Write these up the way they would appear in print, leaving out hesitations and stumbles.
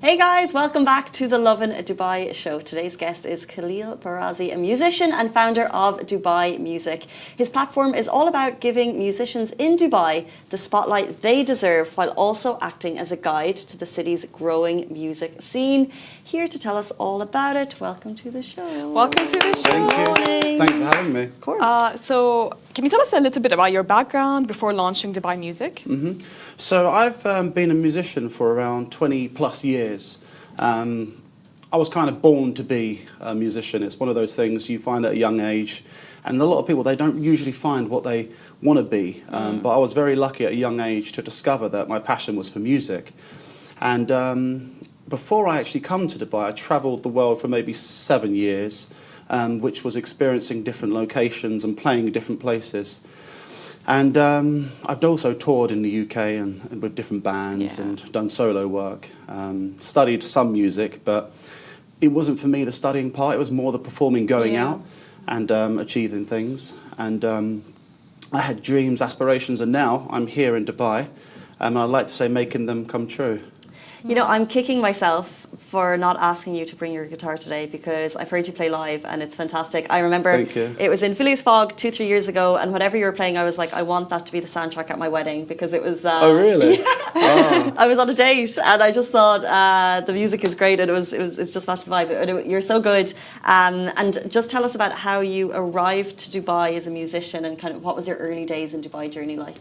Hey guys, welcome back to the Lovin Dubai show. Today's guest is Khalil Barazi, a musician and founder of Dubai Music. His platform is all about giving musicians in Dubai the spotlight they deserve while also acting as a guide to the city's growing music scene. Here to tell us all about it, welcome to the show. Welcome to the show. Thank you. Thanks for having me. Of course. So, can you tell us a little bit about your background before launching Dubai Music? So I've been a musician for around 20 plus years. I was kind of born to be a musician. It's one of those things you find at a young age, and a lot of people, they don't usually find what they want to be. But I was very lucky at a young age to discover that my passion was for music. And before I actually come to Dubai, I travelled the world for maybe 7 years, which was experiencing different locations and playing in different places. And I've also toured in the UK and with different bands and done solo work. Studied some music, but it wasn't for me the studying part. It was more the performing, going out and achieving things. And I had dreams, aspirations, and now I'm here in Dubai. And I'd like to say making them come true. You know, I'm kicking myself for not asking you to bring your guitar today because I've heard you play live and it's fantastic. I remember it was in Phileas Fogg 2-3 years ago, and whatever you were playing, I was like, I want that to be the soundtrack at my wedding because it was. Oh really? Yeah. Oh. I was on a date and I just thought the music is great and it's just matched the vibe. You're so good. And just tell us about how you arrived to Dubai as a musician and kind of what was your early days in Dubai journey like.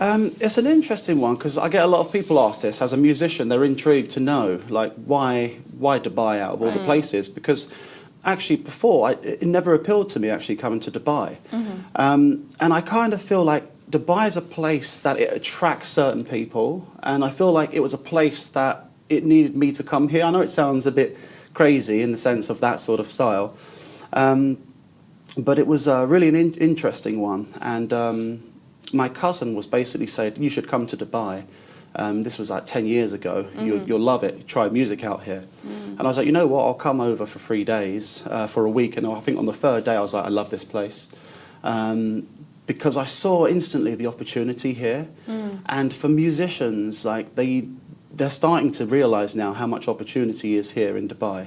It's an interesting one because I get a lot of people ask this. As a musician, they're intrigued to know, like, why Dubai out of all the places? Because actually before, it never appealed to me actually coming to Dubai. And I kind of feel like Dubai is a place that it attracts certain people. And I feel like it was a place that it needed me to come here. I know it sounds a bit crazy in the sense of that sort of style. But it was really an interesting one. And my cousin was basically saying, you should come to Dubai. This was like 10 years ago. You'll love it. Try music out here. And I was like, you know what? I'll come over for 3 days, for a week. And I think on the third day, I was like, I love this place. Because I saw instantly the opportunity here. And for musicians, like they're starting to realize now how much opportunity is here in Dubai.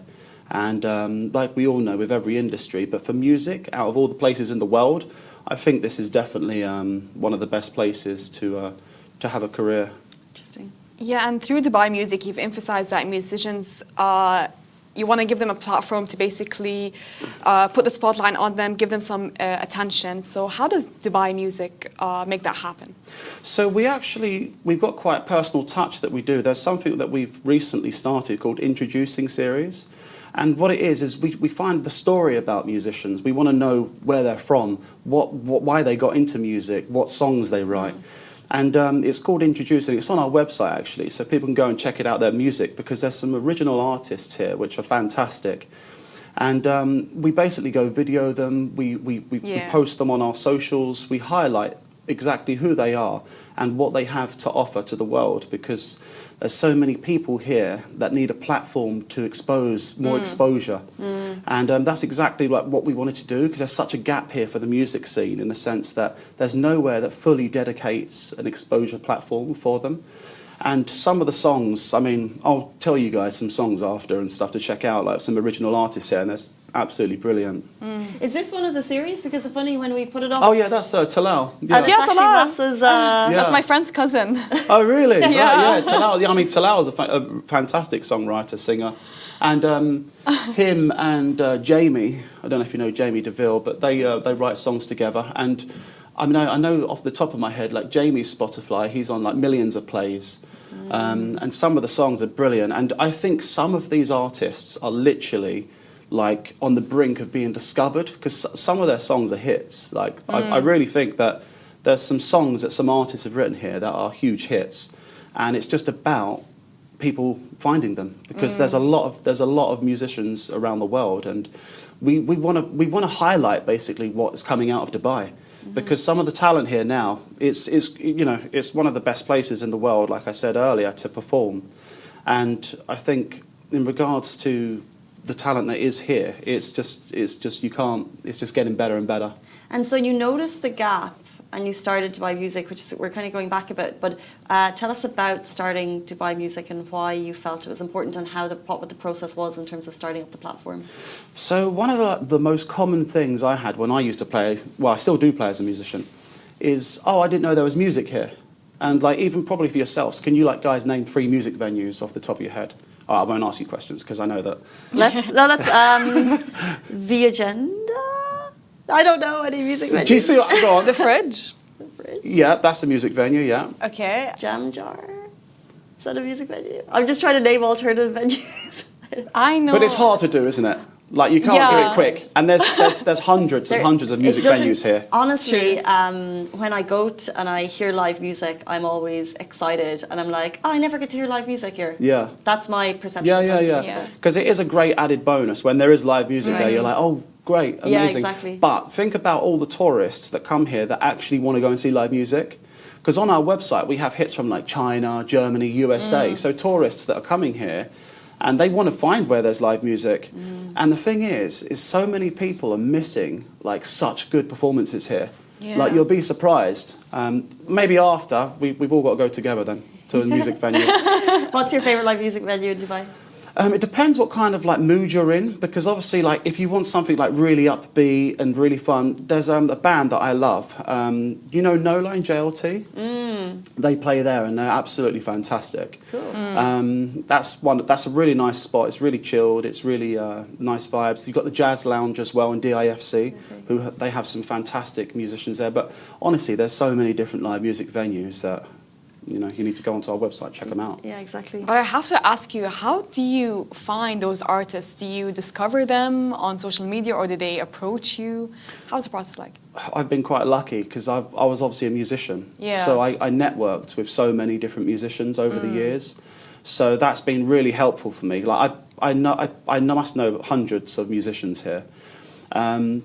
And like we all know with every industry, but for music, out of all the places in the world, I think this is definitely one of the best places to have a career. Interesting. Yeah, and through Dubai Music, you've emphasized that musicians, you want to give them a platform to basically put the spotlight on them, give them some attention. So how does Dubai Music make that happen? So we've got quite a personal touch that we do. There's something that we've recently started called Introducing Series. And what it is we find the story about musicians. We want to know where they're from, why they got into music, what songs they write. And it's called Introducing. It's on our website, actually, so people can go and check it out, their music, because there's some original artists here, which are fantastic. And we basically go video them, we post them on our socials, we highlight exactly who they are and what they have to offer to the world, because there's so many people here that need a platform to expose more exposure. And that's exactly like what we wanted to do, because there's such a gap here for the music scene in the sense that there's nowhere that fully dedicates an exposure platform for them. And some of the songs, I mean, I'll tell you guys some songs after and stuff to check out, like some original artists here, and that's absolutely brilliant. Is this one of the series? Because it's funny when we put it up. Oh yeah, that's Talal. Yeah, that's actually Lass's. That's my friend's cousin. Oh really? Yeah. Right, yeah, Talal. Yeah, I mean Talal is a fantastic songwriter, singer, and him and Jamie. I don't know if you know Jamie DeVille, but they write songs together. And I mean, I know off the top of my head, like Jamie's Spotify, he's on like millions of plays. And some of the songs are brilliant. And I think some of these artists are literally like on the brink of being discovered, because some of their songs are hits. Like I really think that there's some songs that some artists have written here that are huge hits, and it's just about people finding them, because there's a lot of musicians around the world, and we want to highlight basically what's coming out of Dubai. Because some of the talent here now, it's one of the best places in the world, like I said earlier, to perform. And I think in regards to the talent that is here, it's just getting better and better. And so you notice the gap and you started Dubai Music, which is, we're kind of going back a bit, but tell us about starting Dubai Music and why you felt it was important and what the process was in terms of starting up the platform. So one of the most common things I had when I used to play, well, I still do play as a musician, is, oh, I didn't know there was music here. And like, even probably for yourselves, can you like guys name 3 music venues off the top of your head? Oh, I won't ask you questions because I know that. Let's the agenda. I don't know any music venues. Do you see what I'm going? The Fridge. The Fridge. Yeah, that's a music venue, yeah. Okay. Jam Jar. Is that a music venue? I'm just trying to name alternative venues. I know. But it's hard to do, isn't it? Like, you can't do it quick. And there's hundreds and hundreds of music venues here. Honestly, when I go and I hear live music, I'm always excited. And I'm like, oh, I never get to hear live music here. Yeah. That's my perception. Yeah. Because it is a great added bonus. When there is live music there, you're like, oh, great, amazing. Yeah, exactly. But think about all the tourists that come here that actually want to go and see live music. Because on our website, we have hits from like China, Germany, USA. So tourists that are coming here, and they want to find where there's live music. And the thing is so many people are missing like such good performances here. Yeah. Like, you'll be surprised. Maybe after, we've all got to go together then to a music venue. What's your favourite live music venue in Dubai? It depends what kind of like mood you're in, because obviously, like, if you want something like really upbeat and really fun, there's a band that I love. You know Nola and JLT? They play there and they're absolutely fantastic. Cool. That's a really nice spot. It's really chilled. It's really nice vibes. You've got the Jazz Lounge as well in DIFC, who they have some fantastic musicians there. But honestly, there's so many different live music venues that, you know, you need to go onto our website, check them out. Yeah, exactly. But I have to ask you, how do you find those artists? Do you discover them on social media or do they approach you? How's the process like? I've been quite lucky because I was obviously a musician. Yeah. So I networked with so many different musicians over the years. So that's been really helpful for me. Like, I must know hundreds of musicians here. And,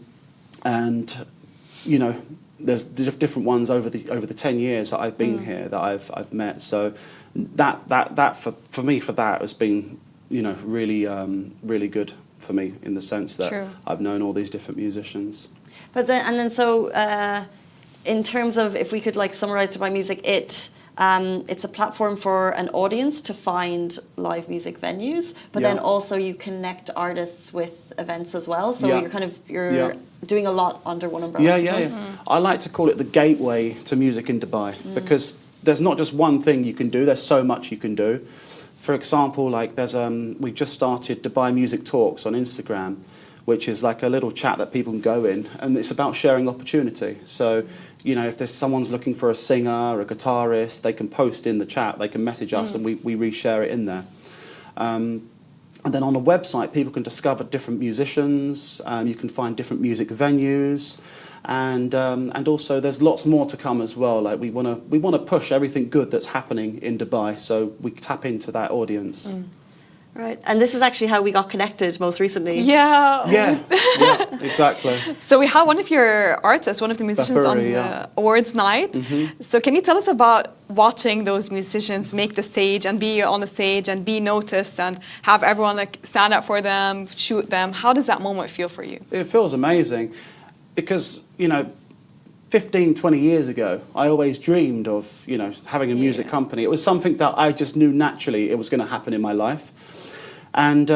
you know, there's different ones over the 10 years that I've been here that I've met. So that for me has been, you know, really good for me in the sense that I've known all these different musicians. But then in terms of, if we could like summarize Dubai Music, it's a platform for an audience to find live music venues, but then also you connect artists with events as well. So you're doing a lot under one umbrella. Yeah. I like to call it the gateway to music in Dubai, because there's not just one thing you can do. There's so much you can do. For example, like we've just started Dubai Music Talks on Instagram, which is like a little chat that people can go in, and it's about sharing opportunity. So, you know, if there's someone's looking for a singer or a guitarist, they can post in the chat, they can message us, and we reshare it in there. And then on the website, people can discover different musicians, you can find different music venues, and also there's lots more to come as well. Like, we want to push everything good that's happening in Dubai, so we tap into that audience. Right, and this is actually how we got connected most recently. Yeah, exactly. So we had one of your artists, one of the musicians on the awards night. So can you tell us about watching those musicians make the stage and be on the stage and be noticed and have everyone like stand up for them, shoot them? How does that moment feel for you? It feels amazing because, you know, 15, 20 years ago, I always dreamed of, you know, having a music company. It was something that I just knew naturally it was going to happen in my life. And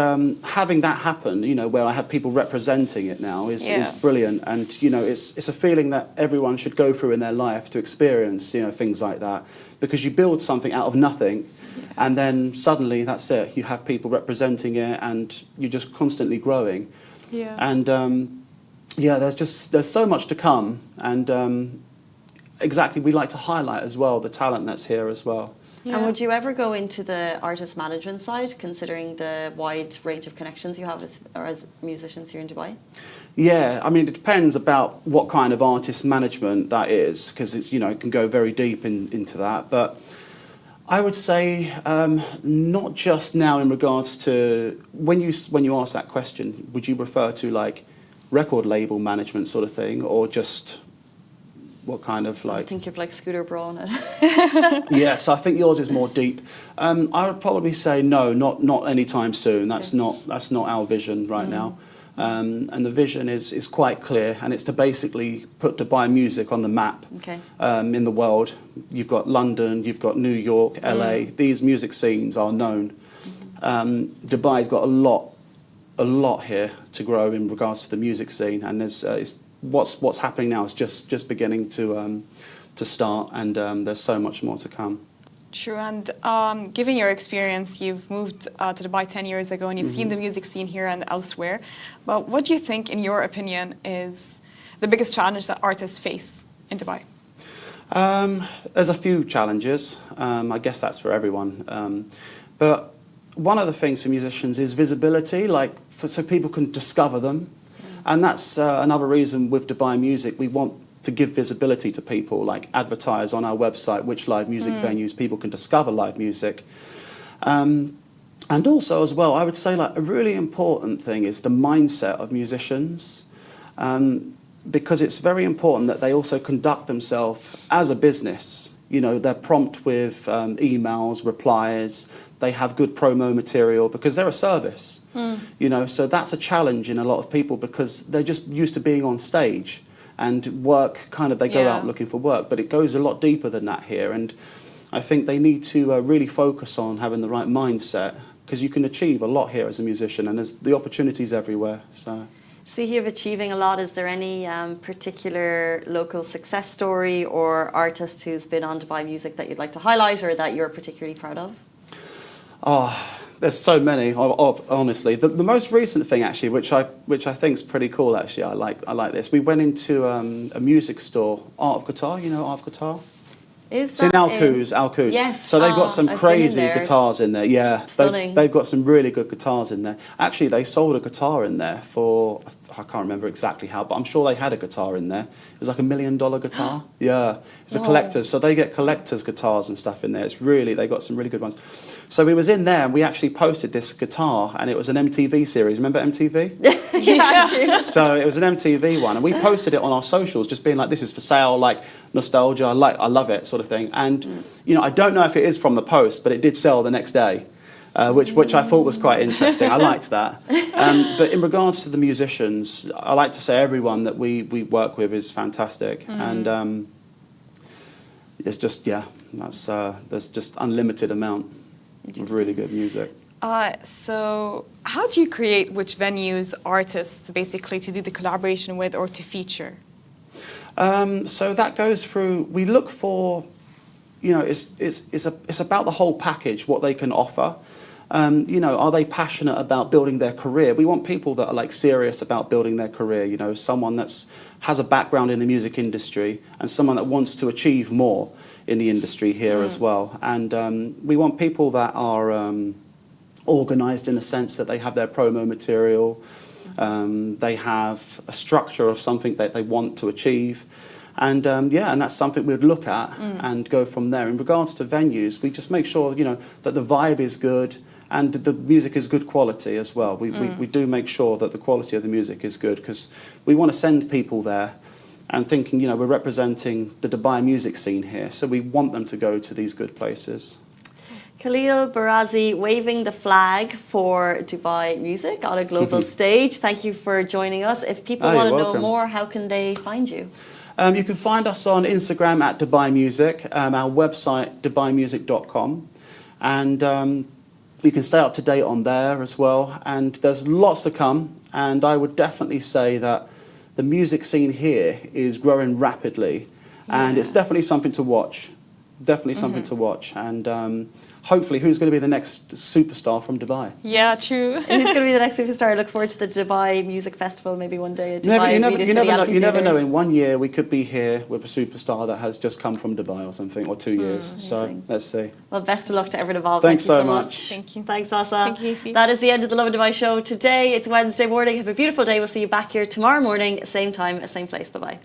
having that happen, you know, where I have people representing it now is brilliant. And, you know, it's a feeling that everyone should go through in their life to experience, you know, things like that. Because you build something out of nothing, and then suddenly that's it. You have people representing it, and you're just constantly growing. Yeah. And, there's so much to come. And exactly, we like to highlight as well the talent that's here as well. Yeah. And would you ever go into the artist management side, considering the wide range of connections you have with as musicians here in Dubai? Yeah, I mean, it depends about what kind of artist management that is, because it's, you know, it can go very deep into that. But I would say not just now in regards to when you ask that question, would you refer to like record label management sort of thing, or just what kind of like? I think you've like Scooter Braun. Yes, I think yours is more deep. I would probably say no, not anytime soon. That's not our vision right now. And the vision is quite clear, and it's to basically put Dubai music on the map in the world. You've got London, you've got New York, LA. These music scenes are known. Dubai's got a lot here to grow in regards to the music scene, and there's what's happening now is just beginning to start, and there's so much more to come. True, and given your experience, you've moved to Dubai 10 years ago and you've seen the music scene here and elsewhere. But what do you think, in your opinion, is the biggest challenge that artists face in Dubai? There's a few challenges. I guess that's for everyone. But one of the things for musicians is visibility, so people can discover them. And that's another reason with Dubai Music, we want to give visibility to people, like advertise on our website which live music venues people can discover live music. And also as well, I would say a really important thing is the mindset of musicians, because it's very important that they also conduct themselves as a business. They're prompt with emails, replies, they have good promo material because they're a service. So that's a challenge in a lot of people because they're just used to being on stage. And work, they go out looking for work, but it goes a lot deeper than that here. And I think they need to really focus on having the right mindset, because you can achieve a lot here as a musician, and there's the opportunities everywhere. So, speaking of achieving a lot, is there any particular local success story or artist who's been on Dubai Music that you'd like to highlight or that you're particularly proud of? There's so many, honestly. The most recent thing, actually, which I think is pretty cool, actually, I like this. We went into a music store, Art of Guitar. You know Art of Guitar? It's in Al Quoz. Yes. So they've got some crazy there. guitars in there. Yeah, stunning. They've got some really good guitars in there. Actually, they sold a guitar in there for, I can't remember exactly how, but I'm sure they had a guitar in there. It was like $1 million guitar. Yeah, it's a collector's. So they get collector's guitars and stuff in there. They got some really good ones. So we was in there and we actually posted this guitar, and it was an MTV series. Remember MTV? Yeah. So it was an MTV one, and we posted it on our socials, just being like, "This is for sale," like nostalgia. I love it, sort of thing. And I don't know if it is from the post, but it did sell the next day. Which I thought was quite interesting. I liked that. But in regards to the musicians, I like to say everyone that we work with is fantastic. And it's just, there's just unlimited amount of really good music. So how do you create which venues, artists, basically, to do the collaboration with or to feature? So that goes through, we look for, it's about the whole package, what they can offer. Are they passionate about building their career? We want people that are serious about building their career, someone that's has a background in the music industry and someone that wants to achieve more in the industry here as well. And we want people that are organised in a sense that they have their promo material, they have a structure of something that they want to achieve. And and that's something we'd look at and go from there. In regards to venues, we just make sure, that the vibe is good and the music is good quality as well. We do make sure that the quality of the music is good, because we want to send people there and thinking, we're representing the Dubai music scene here, so we want them to go to these good places. Khalil Barazi, waving the flag for Dubai Music on a global stage. Thank you for joining us. If people want to know more, how can they find you? You can find us on Instagram at Dubai Music, our website dubaimusic.com, and you can stay up to date on there as well. And there's lots to come, and I would definitely say that the music scene here is growing rapidly, and it's definitely something to watch. Definitely something to watch, and hopefully, who's going to be the next superstar from Dubai? Yeah, true. Who's going to be the next superstar? I look forward to the Dubai Music Festival maybe one day. You never know. In 1 year, we could be here with a superstar that has just come from Dubai or something, or 2 years. So let's see. Well, best of luck to everyone involved. Thanks Thank you so much. Thank you. Thanks, Asa. Thank you. That is the end of the Lovin Dubai show today. It's Wednesday morning. Have a beautiful day. We'll see you back here tomorrow morning, same time, same place. Bye-bye.